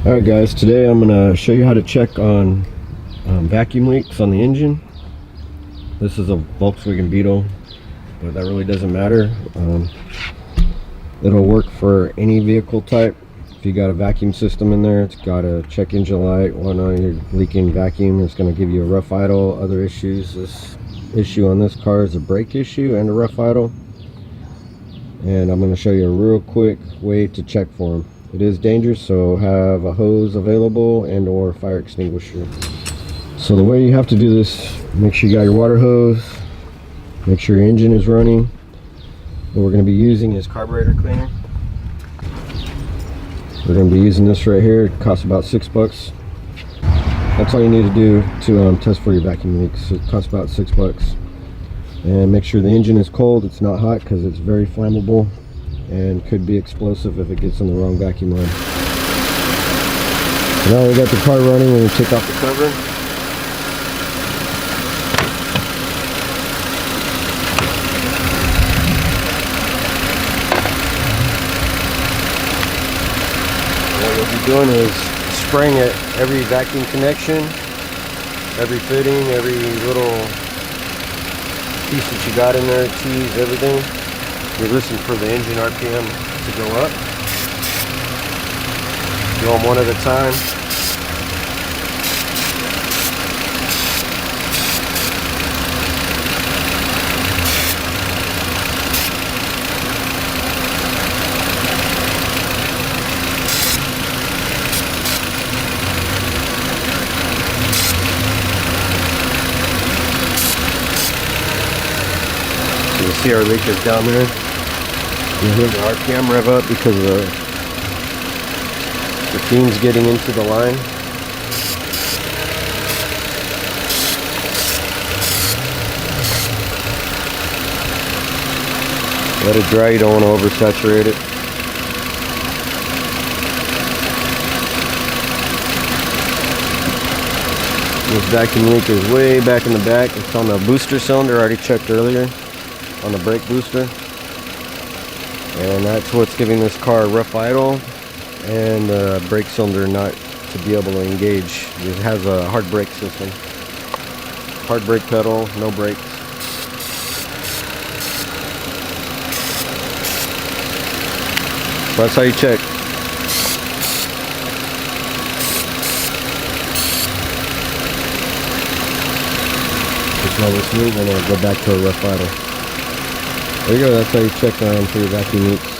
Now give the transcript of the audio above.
Alright guys, today I'm going to show you how to check on vacuum leaks on the engine. This is a Volkswagen Beetle, but that really doesn't matter. It'll work for any vehicle type. If you got a vacuum system in there, it's got a check engine light, whatnot, you're leaking vacuum, it's going to give you a rough idle. Other issues, this issue on this car is a brake issue and a rough idle. And I'm going to show you a real quick way to check for them. It is dangerous, so have a hose available and or fire extinguisher. So the way you have to do this, make sure you got your water hose, make sure your engine is running. What we're going to be using is carburetor cleaner. We're going to be using this right here. It costs about $6. That's all you need to do to test for your vacuum leaks. It costs about $6. And make sure the engine is cold, it's not hot, because it's very flammable and could be explosive if it gets on the wrong vacuum line. So now we got the car running, we're going to take off the cover. What we'll be doing is spraying at every vacuum connection, every fitting, every little piece that you got in there, tees, everything. You listen for the engine RPM to go up. Do them one at a time. You can see our leakers down there. You hear the RPM rev up because the fumes getting into the line. Let it dry, you don't want to oversaturate it. This vacuum leak is way back in the back. It's on the booster cylinder, I already checked earlier, on the brake booster. And that's what's giving this car a rough idle and the brake cylinder not to be able to engage. It has a hard brake system. Hard brake pedal, no brakes. So that's how you check. Just while we're smooth, and I'll go back to a rough idle. There you go, that's how you check for your vacuum leaks.